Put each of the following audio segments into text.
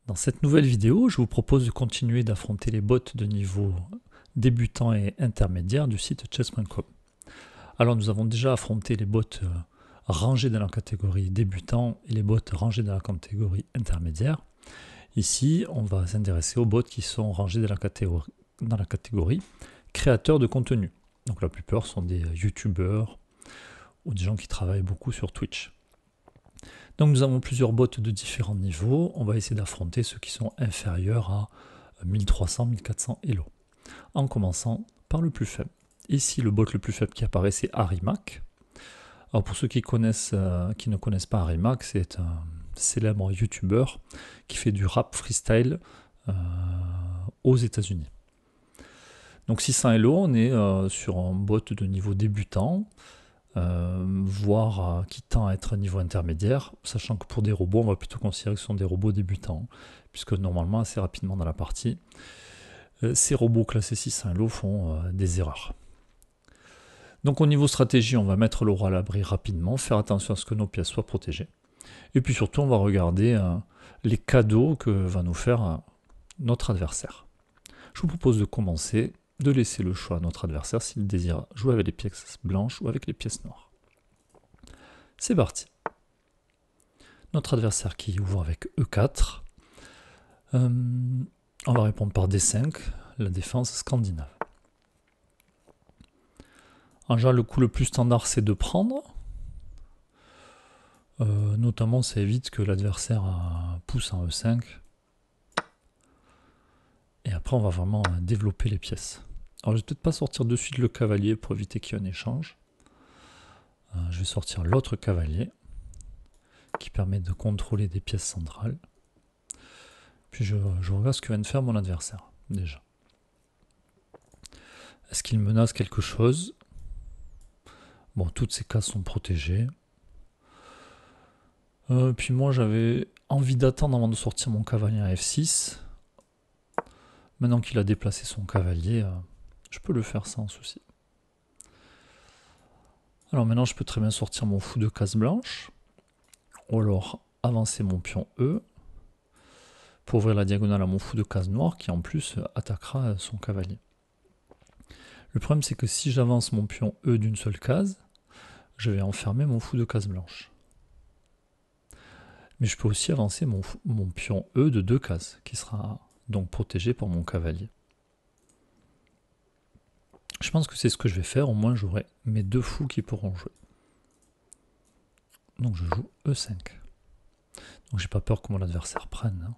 Dans cette nouvelle vidéo, je vous propose de continuer d'affronter les bots de niveau débutant et intermédiaire du site chess.com. Alors nous avons déjà affronté les bots rangés dans la catégorie débutant et les bots rangés dans la catégorie intermédiaire. Ici, on va s'intéresser aux bots qui sont rangés dans la catégorie créateurs de contenu. Donc la plupart sont des youtubeurs ou des gens qui travaillent beaucoup sur Twitch. Donc nous avons plusieurs bots de différents niveaux. On va essayer d'affronter ceux qui sont inférieurs à 1300-1400 Elo. En commençant par le plus faible. Ici, le bot le plus faible qui apparaît, c'est Arimac. Alors pour ceux qui ne connaissent pas Arimac, c'est un célèbre youtubeur qui fait du rap freestyle aux États-Unis. Donc 600 Elo, on est sur un bot de niveau débutant. Voire qui tend à être niveau intermédiaire, sachant que pour des robots, on va plutôt considérer que ce sont des robots débutants, puisque normalement, assez rapidement dans la partie, ces robots classés 600 Elo font des erreurs. Donc au niveau stratégie, on va mettre le roi à l'abri rapidement, faire attention à ce que nos pièces soient protégées, et puis surtout, on va regarder les cadeaux que va nous faire notre adversaire. Je vous propose de commencer de laisser le choix à notre adversaire s'il désire jouer avec les pièces blanches ou avec les pièces noires. C'est parti. Notre adversaire qui ouvre avec E4. On va répondre par D5, la défense scandinave. En général, le coup le plus standard, c'est de prendre. Notamment, ça évite que l'adversaire pousse en E5. Et après, on va vraiment développer les pièces. Alors, je vais peut-être pas sortir de suite le cavalier pour éviter qu'il y ait un échange. Je vais sortir l'autre cavalier qui permet de contrôler des pièces centrales. Puis je regarde ce que vient de faire mon adversaire, déjà. Est-ce qu'il menace quelque chose? Bon, toutes ces cases sont protégées. Puis moi, j'avais envie d'attendre avant de sortir mon cavalier à F6. Maintenant qu'il a déplacé son cavalier, je peux le faire sans souci. Alors maintenant, je peux très bien sortir mon fou de case blanche. Ou alors avancer mon pion E pour ouvrir la diagonale à mon fou de case noire qui en plus attaquera son cavalier. Le problème, c'est que si j'avance mon pion E d'une seule case, je vais enfermer mon fou de case blanche. Mais je peux aussi avancer mon pion E de 2 cases, qui sera donc protégé par mon cavalier. Je pense que c'est ce que je vais faire, au moins j'aurai mes 2 fous qui pourront jouer. Donc je joue E5. Donc j'ai pas peur que mon adversaire prenne.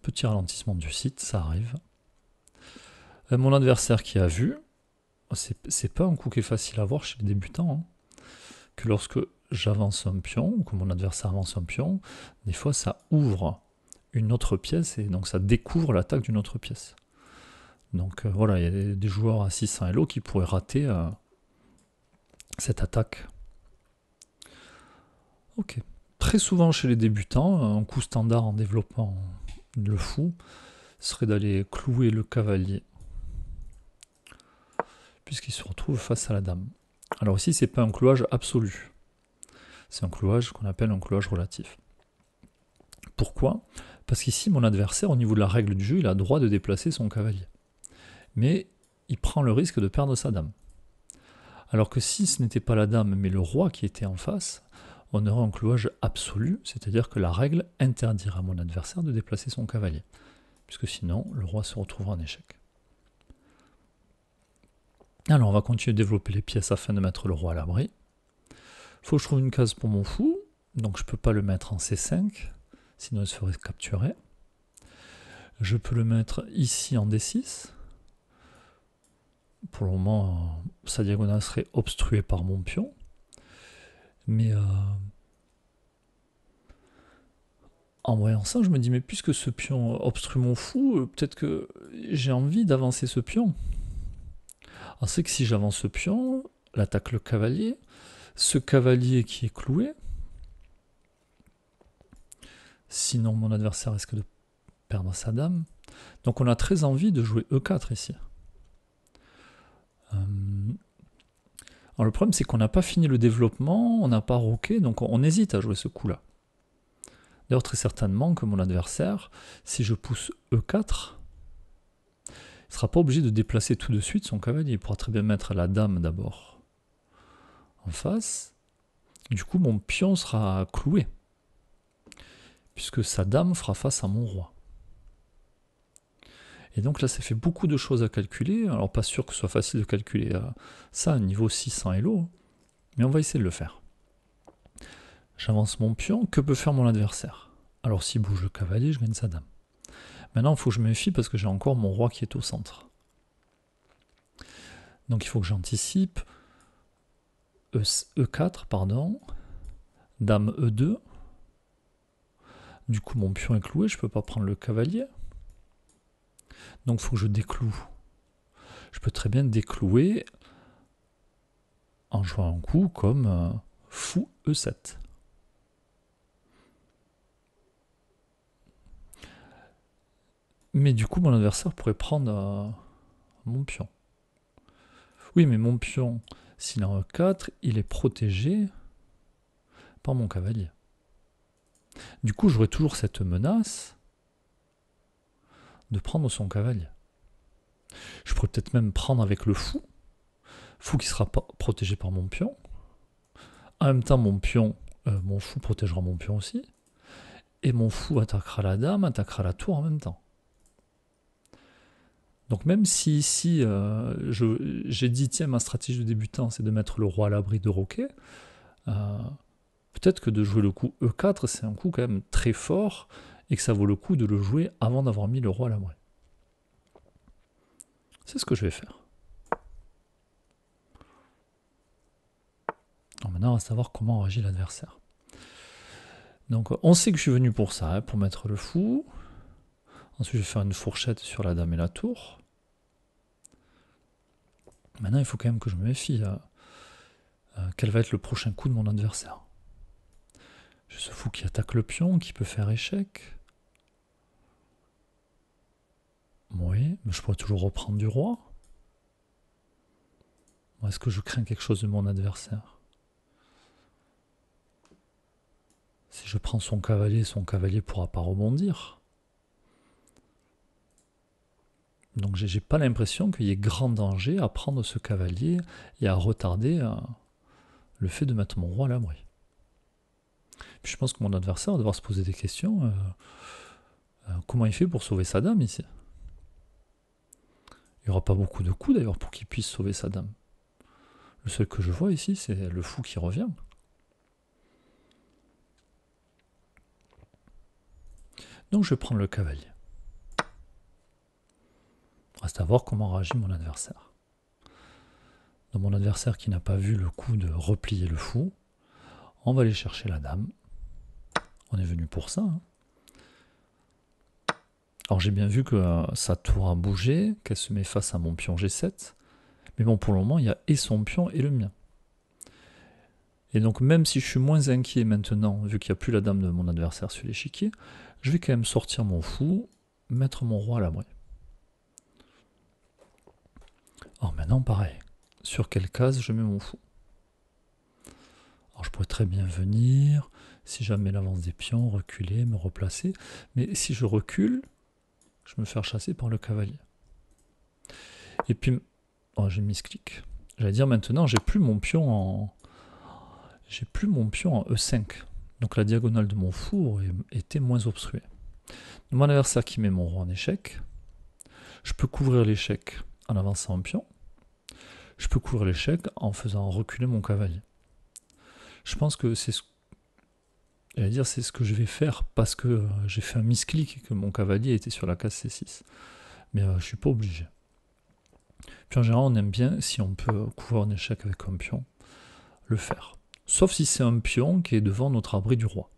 Petit ralentissement du site, ça arrive. Mon adversaire qui a vu, c'est pas un coup qui est facile à voir chez les débutants, que lorsque j'avance un pion, ou que mon adversaire avance un pion, des fois ça ouvre une autre pièce, et donc ça découvre l'attaque d'une autre pièce. Donc voilà, il y a des joueurs à 600 Elo qui pourraient rater cette attaque. Ok. Très souvent chez les débutants, un coup standard en développant le fou serait d'aller clouer le cavalier, puisqu'il se retrouve face à la dame. Alors ici, c'est pas un clouage absolu. C'est un clouage qu'on appelle un clouage relatif. Pourquoi? Parce qu'ici, mon adversaire, au niveau de la règle du jeu, il a le droit de déplacer son cavalier. Mais il prend le risque de perdre sa dame. Alors que si ce n'était pas la dame, mais le roi qui était en face, on aurait un clouage absolu, c'est-à-dire que la règle interdirait à mon adversaire de déplacer son cavalier. Puisque sinon, le roi se retrouvera en échec. Alors, on va continuer de développer les pièces afin de mettre le roi à l'abri. Il faut que je trouve une case pour mon fou, donc je ne peux pas le mettre en C5, sinon il se ferait capturer. Je peux le mettre ici en D6. Pour le moment, sa diagonale serait obstruée par mon pion. Mais en voyant ça, je me dis, mais puisque ce pion obstrue mon fou, peut-être que j'ai envie d'avancer ce pion. Alors c'est que si j'avance ce pion, l'attaque le cavalier, ce cavalier qui est cloué, sinon mon adversaire risque de perdre sa dame. Donc on a très envie de jouer E4 ici. Alors le problème c'est qu'on n'a pas fini le développement, on n'a pas roqué, donc on hésite à jouer ce coup-là. D'ailleurs, très certainement que mon adversaire, si je pousse E4, il ne sera pas obligé de déplacer tout de suite son cavalier. Il pourra très bien mettre la dame d'abord en face. Du coup, mon pion sera cloué, puisque sa dame fera face à mon roi. Et donc là, ça fait beaucoup de choses à calculer. Alors, pas sûr que ce soit facile de calculer ça à niveau 600 Elo, mais on va essayer de le faire. J'avance mon pion. Que peut faire mon adversaire? Alors, s'il bouge le cavalier, je gagne sa dame. Maintenant, il faut que je me méfie parce que j'ai encore mon roi qui est au centre. Donc, il faut que j'anticipe. E4, pardon. Dame E2. Du coup, mon pion est cloué. Je ne peux pas prendre le cavalier. Donc, il faut que je décloue. Je peux très bien déclouer en jouant un coup comme fou E7. Mais du coup, mon adversaire pourrait prendre mon pion. Oui, mais mon pion, s'il est en E4, il est protégé par mon cavalier. Du coup, j'aurai toujours cette menace de prendre son cavalier. Je pourrais peut-être même prendre avec le fou. Fou qui sera protégé par mon pion. En même temps, mon fou protégera mon pion aussi. Et mon fou attaquera la dame, attaquera la tour en même temps. Donc même si ici, j'ai dit, tiens, ma stratégie de débutant, c'est de mettre le roi à l'abri de roquet, peut-être que de jouer le coup E4, c'est un coup quand même très fort, et que ça vaut le coup de le jouer avant d'avoir mis le roi à l'abri. C'est ce que je vais faire. Alors maintenant, on va savoir comment réagit l'adversaire. Donc on sait que je suis venu pour ça, pour mettre le fou. Ensuite, je vais faire une fourchette sur la dame et la tour. Maintenant, il faut quand même que je me méfie. Quel va être le prochain coup de mon adversaire? J'ai ce fou qui attaque le pion, qui peut faire échec. Oui, mais je pourrais toujours reprendre du roi. Est-ce que je crains quelque chose de mon adversaire? Si je prends son cavalier ne pourra pas rebondir. Donc j'ai pas l'impression qu'il y ait grand danger à prendre ce cavalier et à retarder le fait de mettre mon roi à l'abri. Puis je pense que mon adversaire va devoir se poser des questions. Comment il fait pour sauver sa dame ici? Il n'y aura pas beaucoup de coups d'ailleurs pour qu'il puisse sauver sa dame. Le seul que je vois ici, c'est le fou qui revient. Donc je vais prendre le cavalier. Reste à voir comment réagit mon adversaire. Donc mon adversaire qui n'a pas vu le coup de replier le fou, on va aller chercher la dame. On est venu pour ça. Alors j'ai bien vu que sa tour a bougé, qu'elle se met face à mon pion G7. Mais bon, pour le moment, il y a et son pion et le mien. Et donc même si je suis moins inquiet maintenant, vu qu'il n'y a plus la dame de mon adversaire sur l'échiquier, je vais quand même sortir mon fou, mettre mon roi à l'abri. Alors maintenant, pareil. Sur quelle case je mets mon fou? Alors je pourrais très bien venir, si jamais l'avance des pions, reculer, me replacer. Mais si je recule, je me faire chasser par le cavalier. Et puis, oh, j'ai mis ce clic. J'allais dire maintenant, j'ai plus mon pion en E5. Donc la diagonale de mon fou était moins obstruée. Mon adversaire qui met mon roi en échec. Je peux couvrir l'échec en avançant un pion. Je peux couvrir l'échec en faisant reculer mon cavalier. Je pense que c'est ce que je vais faire parce que j'ai fait un misclick et que mon cavalier était sur la case C6. Mais je ne suis pas obligé. Puis en général, on aime bien, si on peut couvrir un échec avec un pion, le faire. Sauf si c'est un pion qui est devant notre abri du roi.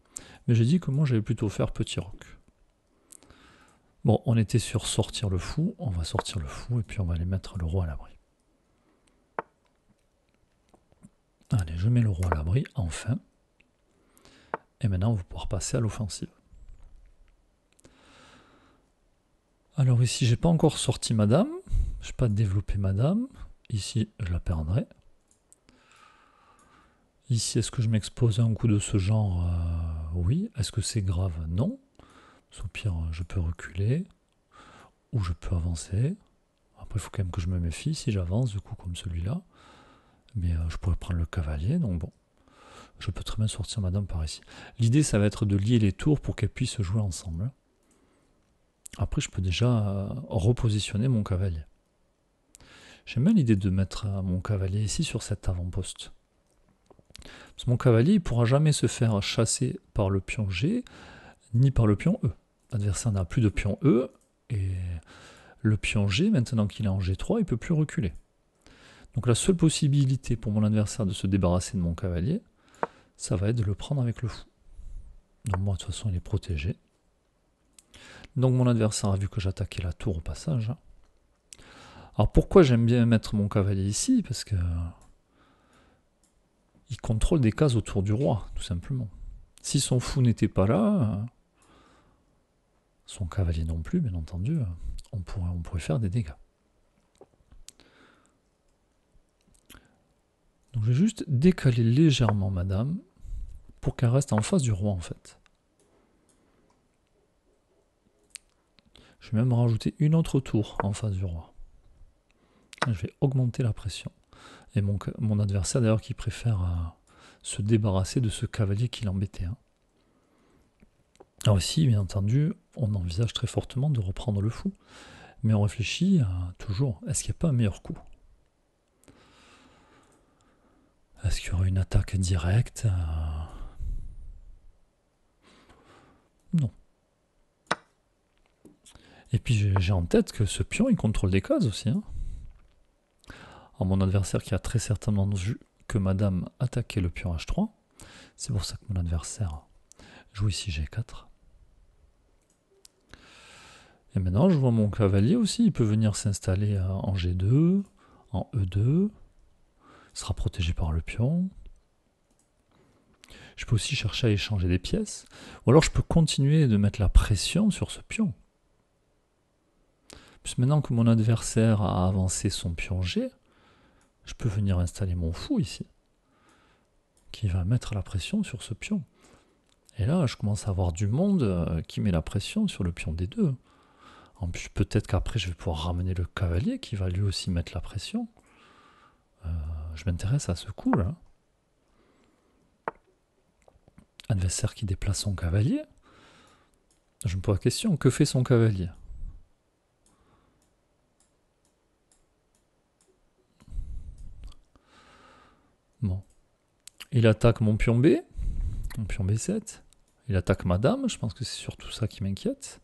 Mais j'ai dit que moi, j'allais plutôt faire petit roc. Bon, on était sur sortir le fou. On va sortir le fou et puis on va aller mettre le roi à l'abri. Allez, je mets le roi à l'abri, enfin. Et maintenant, on va pouvoir passer à l'offensive. Alors ici, j'ai pas encore sorti ma dame. Je n'ai pas développé ma dame. Ici, je la perdrai. Ici, est-ce que je m'expose à un coup de ce genre? Oui. Est-ce que c'est grave? Non. Au pire, je peux reculer ou je peux avancer. Après, il faut quand même que je me méfie si j'avance, du coup, comme celui-là. Mais je pourrais prendre le cavalier, donc bon. Je peux très bien sortir ma dame par ici. L'idée, ça va être de lier les tours pour qu'elles puissent jouer ensemble. Après, je peux déjà repositionner mon cavalier. J'aime bien l'idée de mettre mon cavalier ici sur cet avant-poste. Parce que mon cavalier, il ne pourra jamais se faire chasser par le pion G, ni par le pion E. L'adversaire n'a plus de pion E, et le pion G, maintenant qu'il est en G3, il ne peut plus reculer. Donc la seule possibilité pour mon adversaire de se débarrasser de mon cavalier, ça va être de le prendre avec le fou. Donc moi, de toute façon, il est protégé. Donc mon adversaire a vu que j'attaquais la tour au passage. Alors pourquoi j'aime bien mettre mon cavalier ici? Parce que il contrôle des cases autour du roi, tout simplement. Si son fou n'était pas là, son cavalier non plus, bien entendu, on pourrait faire des dégâts. Donc je vais juste décaler légèrement ma dame pour qu'elle reste en face du roi en fait. Je vais même rajouter une autre tour en face du roi. Je vais augmenter la pression. Et mon adversaire d'ailleurs qui préfère se débarrasser de ce cavalier qui l'embêtait. Alors ici, bien entendu, on envisage très fortement de reprendre le fou. Mais on réfléchit toujours, est-ce qu'il n'y a pas un meilleur coup? Est-ce qu'il y aura une attaque directe? Non. Et puis j'ai en tête que ce pion, il contrôle des cases aussi. Alors mon adversaire qui a très certainement vu que ma dame attaquait le pion H3, c'est pour ça que mon adversaire joue ici G4. Et maintenant, je vois mon cavalier aussi, il peut venir s'installer en G2, en E2, il sera protégé par le pion. Je peux aussi chercher à échanger des pièces, ou alors je peux continuer de mettre la pression sur ce pion. Puis maintenant que mon adversaire a avancé son pion G, je peux venir installer mon fou ici, qui va mettre la pression sur ce pion. Et là, je commence à avoir du monde qui met la pression sur le pion D2. En plus, peut-être qu'après, je vais pouvoir ramener le cavalier qui va lui aussi mettre la pression. Je m'intéresse à ce coup là. Adversaire qui déplace son cavalier. Je me pose la question, que fait son cavalier? Bon. Il attaque mon pion B, mon pion B7. Il attaque ma dame, je pense que c'est surtout ça qui m'inquiète.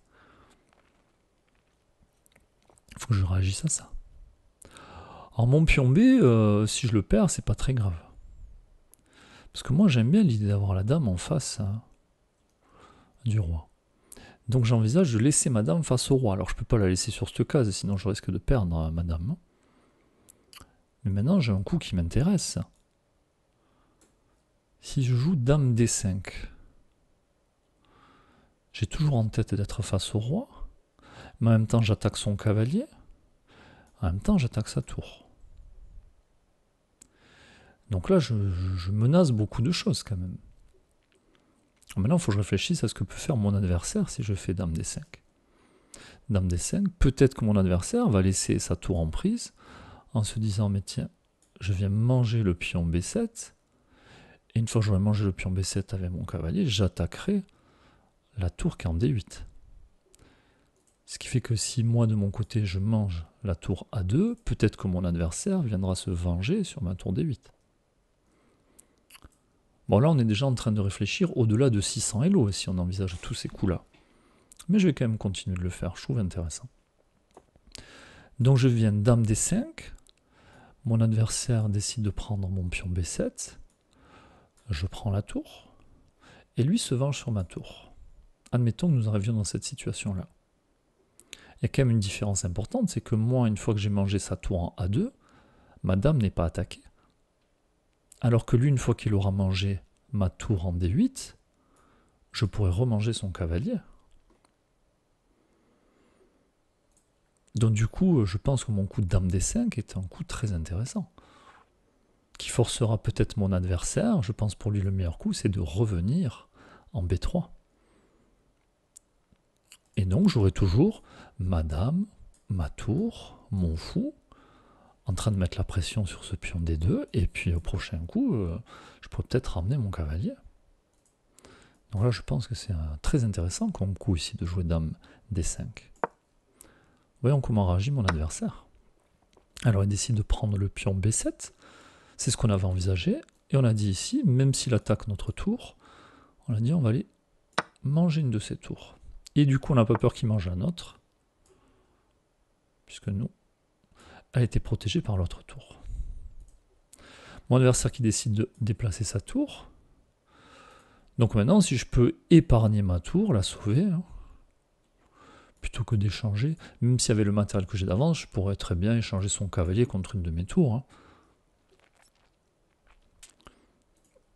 Il faut que je réagisse à ça. Alors mon pion B, si je le perds, c'est pas très grave. Parce que moi j'aime bien l'idée d'avoir la dame en face du roi. Donc j'envisage de laisser ma dame face au roi. Alors je peux pas la laisser sur cette case, sinon je risque de perdre ma dame. Mais maintenant j'ai un coup qui m'intéresse. Si je joue dame D5, j'ai toujours en tête d'être face au roi, mais en même temps j'attaque son cavalier, en même temps j'attaque sa tour. Donc là je menace beaucoup de choses quand même. Maintenant il faut que je réfléchisse à ce que peut faire mon adversaire si je fais dame D5. Dame D5, peut-être que mon adversaire va laisser sa tour en prise en se disant mais tiens, je viens manger le pion B7, et une fois que j'aurai mangé le pion B7 avec mon cavalier, j'attaquerai la tour qui est en D8. Ce qui fait que si moi de mon côté je mange la tour A2, peut-être que mon adversaire viendra se venger sur ma tour D8. Bon là on est déjà en train de réfléchir au-delà de 600 Elo si on envisage tous ces coups là. Mais je vais quand même continuer de le faire, je trouve intéressant. Donc je viens dame D5, mon adversaire décide de prendre mon pion B7, je prends la tour, et lui se venge sur ma tour. Admettons que nous arrivions dans cette situation-là. Il y a quand même une différence importante, c'est que moi, une fois que j'ai mangé sa tour en A2, ma dame n'est pas attaquée. Alors que lui, une fois qu'il aura mangé ma tour en D8, je pourrais remanger son cavalier. Donc du coup, je pense que mon coup de dame D5 est un coup très intéressant, qui forcera peut-être mon adversaire, je pense pour lui le meilleur coup, c'est de revenir en B3. Et donc j'aurai toujours ma dame, ma tour, mon fou, en train de mettre la pression sur ce pion D2, et puis au prochain coup, je pourrais peut-être ramener mon cavalier. Donc là, je pense que c'est très intéressant comme coup ici de jouer dame D5. Voyons comment réagit mon adversaire. Alors il décide de prendre le pion B7, c'est ce qu'on avait envisagé, et on a dit ici, même s'il attaque notre tour, on a dit on va aller manger une de ses tours. Et du coup, on n'a pas peur qu'il mange la nôtre, puisque nous, elle était protégée par l'autre tour. Mon adversaire qui décide de déplacer sa tour. Donc maintenant, si je peux épargner ma tour, la sauver, hein, plutôt que d'échanger, même s'il y avait le matériel que j'ai d'avance, je pourrais très bien échanger son cavalier contre une de mes tours. Hein.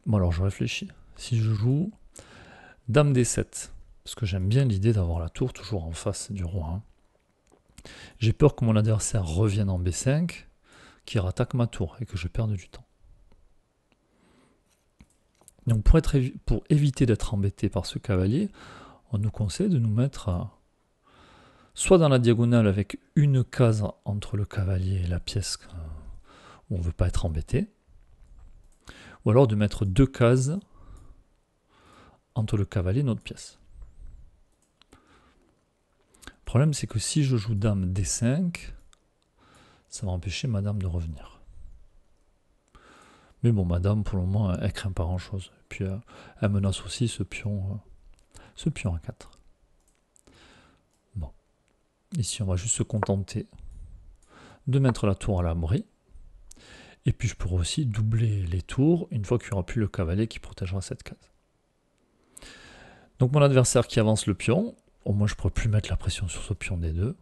Bon alors je réfléchis. Si je joue dame D7, parce que j'aime bien l'idée d'avoir la tour toujours en face du roi. Hein. J'ai peur que mon adversaire revienne en B5, qu'il rattaque ma tour et que je perde du temps. Donc pour éviter d'être embêté par ce cavalier, on nous conseille de nous mettre soit dans la diagonale avec une case entre le cavalier et la pièce où on ne veut pas être embêté, ou alors de mettre 2 cases entre le cavalier et notre pièce. Le problème, c'est que si je joue dame D5, ça va empêcher ma dame de revenir. Mais bon, ma dame, pour le moment, elle craint pas grand-chose. Et puis, elle menace aussi ce pion à 4. Bon. Ici, on va juste se contenter de mettre la tour à l'abri. Et puis, je pourrai aussi doubler les tours une fois qu'il n'y aura plus le cavalier qui protégera cette case. Donc, mon adversaire qui avance le pion, au moins, je ne pourrai plus mettre la pression sur ce pion des deux.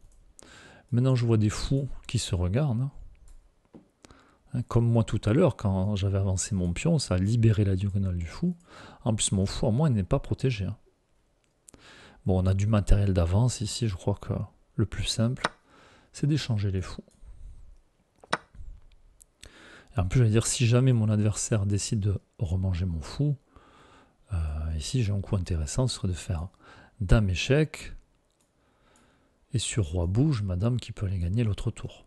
Maintenant, je vois des fous qui se regardent. Comme moi tout à l'heure, quand j'avais avancé mon pion, ça a libéré la diagonale du fou. En plus, mon fou, à moi, il n'est pas protégé. Hein. Bon, on a du matériel d'avance ici. Je crois que le plus simple, c'est d'échanger les fous. Et en plus, j'allais dire, si jamais mon adversaire décide de remanger mon fou, ici, j'ai un coup intéressant, ce serait de faire dame échec. Et sur roi bouge, ma dame qui peut aller gagner l'autre tour.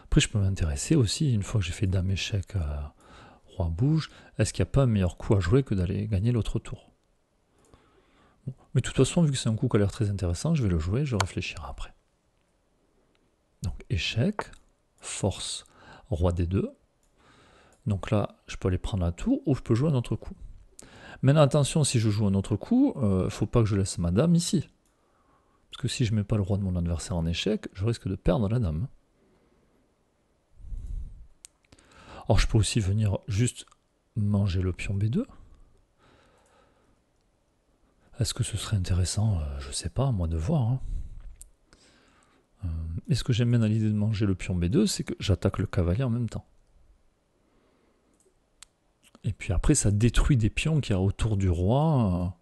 Après, je peux m'intéresser aussi, une fois que j'ai fait dame échec, roi bouge, est-ce qu'il n'y a pas un meilleur coup à jouer que d'aller gagner l'autre tour? Bon. Mais de toute façon, vu que c'est un coup qui a l'air très intéressant, je vais le jouer, je réfléchirai après. Donc échec, force, roi D2. Donc là, je peux aller prendre la tour ou je peux jouer un autre coup. Maintenant, attention, si je joue un autre coup, il ne faut pas que je laisse ma dame ici. Parce que si je ne mets pas le roi de mon adversaire en échec, je risque de perdre la dame. Alors je peux aussi venir juste manger le pion B2. Est-ce que ce serait intéressant? Je ne sais pas, moi de voir. Hein. Et ce que j'aime bien dans l'idée de manger le pion B2, c'est que j'attaque le cavalier en même temps. Et puis après, ça détruit des pions qu'il y a autour du roi.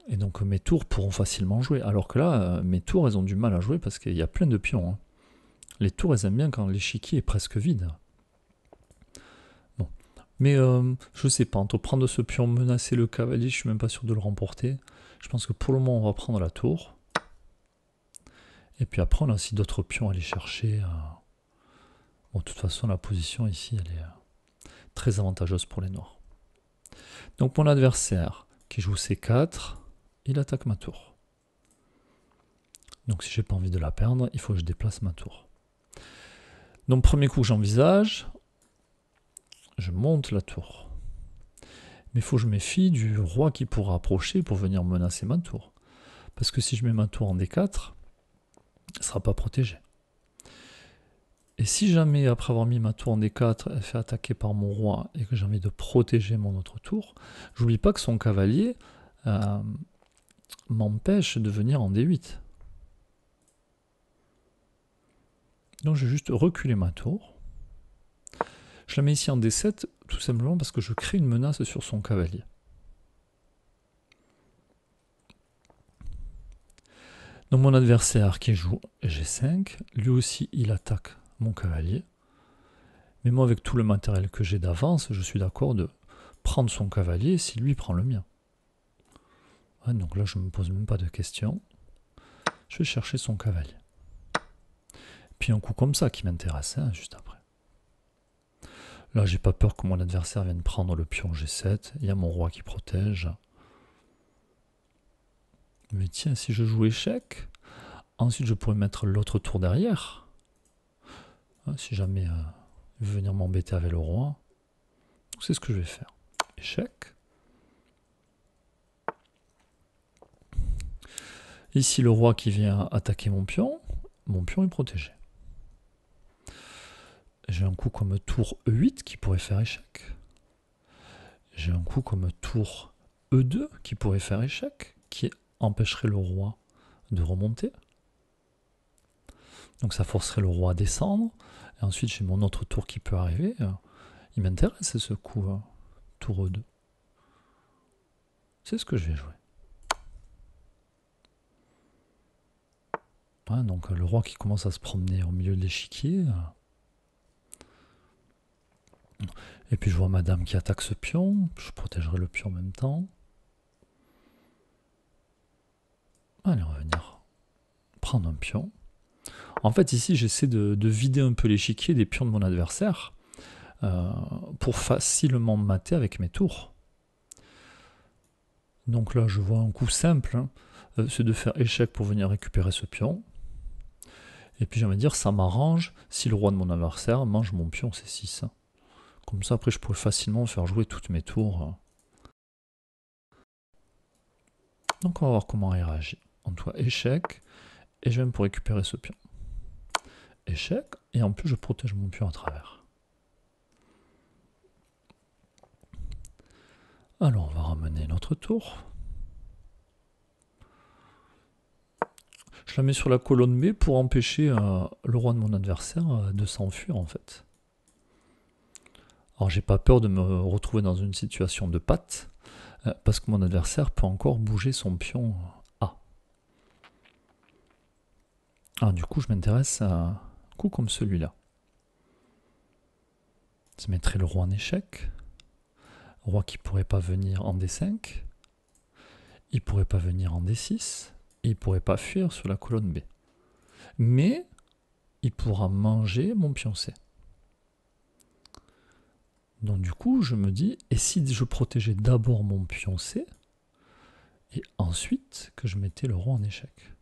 Et donc mes tours pourront facilement jouer. Alors que là, mes tours, elles ont du mal à jouer parce qu'il y a plein de pions. Hein. Les tours, elles aiment bien quand l'échiquier est presque vide. Bon. Mais je sais pas, entre prendre ce pion, menacer le cavalier, je suis même pas sûr de le remporter. Je pense que pour le moment, on va prendre la tour. Et puis après, on a aussi d'autres pions à aller chercher. Bon, de toute façon, la position ici, elle est très avantageuse pour les noirs. Donc mon adversaire qui joue C4, il attaque ma tour. Donc si j'ai pas envie de la perdre, il faut que je déplace ma tour. Donc premier coup que j'envisage, je monte la tour. Mais il faut que je méfie du roi qui pourra approcher pour venir menacer ma tour. Parce que si je mets ma tour en D4, elle ne sera pas protégée. Et si jamais, après avoir mis ma tour en D4, elle fait attaquer par mon roi et que j'ai envie de protéger mon autre tour, j'oublie pas que son cavalier m'empêche de venir en D8. Donc je vais juste reculer ma tour. Je la mets ici en D7, tout simplement parce que je crée une menace sur son cavalier. Donc mon adversaire qui joue G5, lui aussi il attaque mon cavalier. Mais moi, avec tout le matériel que j'ai d'avance, je suis d'accord de prendre son cavalier si lui prend le mien. Ouais, donc là, je ne me pose même pas de questions. Je vais chercher son cavalier. Puis un coup comme ça qui m'intéresse, hein, juste après. Là, j'ai pas peur que mon adversaire vienne prendre le pion G7. Il y a mon roi qui protège. Mais tiens, si je joue échec, ensuite je pourrais mettre l'autre tour derrière. Si jamais il veut venir m'embêter avec le roi. C'est ce que je vais faire. Échec. Ici, le roi qui vient attaquer mon pion est protégé. J'ai un coup comme tour E8 qui pourrait faire échec. J'ai un coup comme tour E2 qui pourrait faire échec, qui empêcherait le roi de remonter. Donc ça forcerait le roi à descendre. Et ensuite, j'ai mon autre tour qui peut arriver. Il m'intéresse ce coup, tour E2. C'est ce que je vais jouer. Ouais, donc le roi qui commence à se promener au milieu de l'échiquier. Et puis je vois madame qui attaque ce pion. Je protégerai le pion en même temps. Allez, on va venir prendre un pion. En fait, ici, j'essaie de vider un peu l'échiquier des pions de mon adversaire pour facilement mater avec mes tours. Donc là, je vois un coup simple, hein, c'est de faire échec pour venir récupérer ce pion. Et puis, j'aimerais dire, ça m'arrange si le roi de mon adversaire mange mon pion C6. Comme ça, après, je pourrais facilement faire jouer toutes mes tours. Donc, on va voir comment il réagit. En tout cas, échec, et je vais même pour récupérer ce pion. Échec, et en plus, je protège mon pion à travers. Alors, on va ramener notre tour. Je la mets sur la colonne B pour empêcher le roi de mon adversaire de s'enfuir, en fait. Alors, j'ai pas peur de me retrouver dans une situation de patte, parce que mon adversaire peut encore bouger son pion A. Alors, du coup, je m'intéresse à un coup comme celui-là. Ça mettrait le roi en échec. Roi qui pourrait pas venir en D5. Il pourrait pas venir en D6. Et il pourrait pas fuir sur la colonne B. Mais il pourra manger mon pion C. Donc du coup, je me dis, et si je protégeais d'abord mon pion C, et ensuite que je mettais le roi en échec,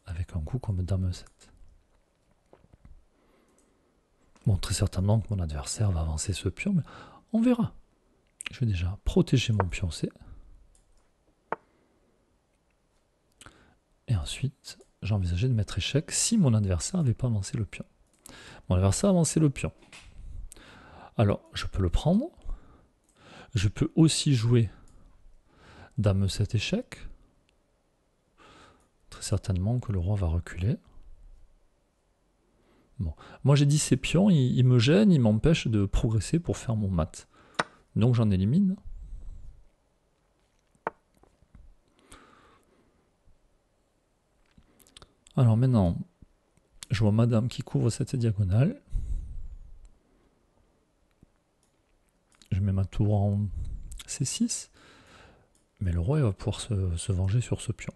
avec un coup comme dame E7. Bon, très certainement que mon adversaire va avancer ce pion, mais on verra. Je vais déjà protéger mon pion C. Et ensuite, j'envisageais de mettre échec si mon adversaire n'avait pas avancé le pion. Mon adversaire a avancé le pion. Alors, je peux le prendre. Je peux aussi jouer dame E7 échec. Très certainement que le roi va reculer. Bon. Moi j'ai dit ces pions, ils me gênent, ils m'empêchent de progresser pour faire mon mat. Donc j'en élimine. Alors maintenant, je vois madame qui couvre cette diagonale. Je mets ma tour en C6. Mais le roi il va pouvoir se venger sur ce pion.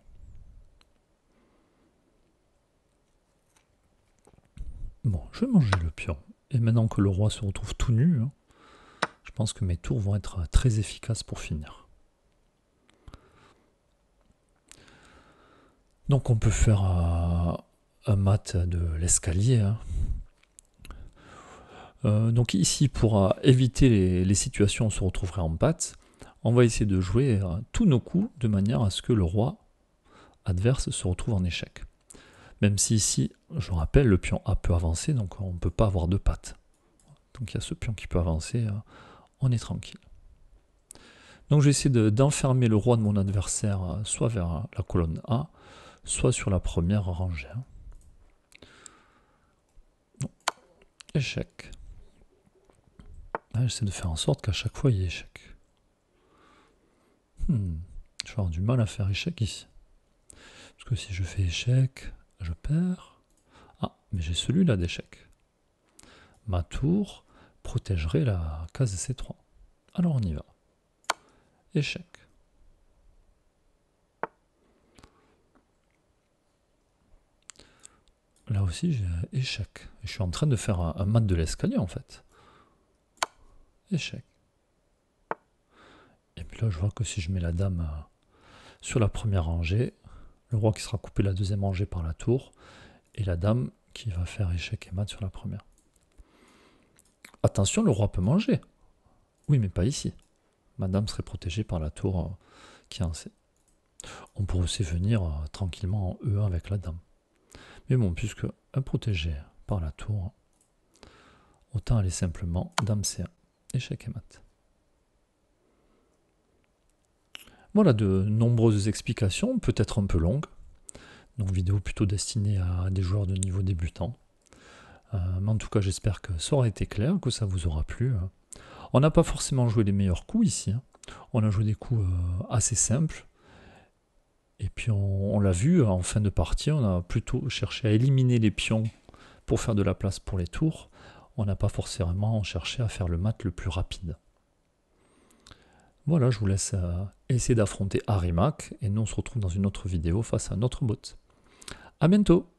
Bon, je vais manger le pion. Et maintenant que le roi se retrouve tout nu, hein, je pense que mes tours vont être très efficaces pour finir. Donc on peut faire un mat de l'escalier. Hein. Donc ici, pour éviter les situations où on se retrouverait en patte, on va essayer de jouer tous nos coups de manière à ce que le roi adverse se retrouve en échec. Même si ici, je rappelle, le pion A peut avancer, donc on ne peut pas avoir de patte. Donc il y a ce pion qui peut avancer, on est tranquille. Donc je vais essayer d'enfermer le roi de mon adversaire soit vers la colonne A, soit sur la première rangée. Non. Échec. J'essaie de faire en sorte qu'à chaque fois il y ait échec. Je vais avoir du mal à faire échec ici. Parce que si je fais échec, je perds. Ah, mais j'ai celui-là d'échec. ma tour protégerait la case C3. Alors on y va. Échec. Là aussi, j'ai échec. Je suis en train de faire un mat de l'escalier, en fait. Échec. Et puis là, je vois que si je mets la dame sur la première rangée, le roi qui sera coupé la deuxième rangée par la tour, et la dame qui va faire échec et mat sur la première. Attention, le roi peut manger. Oui, mais pas ici. Ma dame serait protégée par la tour qui est en C. On pourrait aussi venir tranquillement en E1 avec la dame. Mais bon, puisque protégé par la tour, autant aller simplement dame C1, échec et mat. Voilà de nombreuses explications, peut-être un peu longues. Donc vidéo plutôt destinée à des joueurs de niveau débutant. Mais en tout cas, j'espère que ça aura été clair, que ça vous aura plu. On n'a pas forcément joué les meilleurs coups ici. On a joué des coups assez simples. Et puis on l'a vu, en fin de partie, on a plutôt cherché à éliminer les pions pour faire de la place pour les tours. On n'a pas forcément cherché à faire le mat le plus rapide. Voilà, je vous laisse essayer d'affronter Arimak, et nous on se retrouve dans une autre vidéo face à notre bot. A bientôt!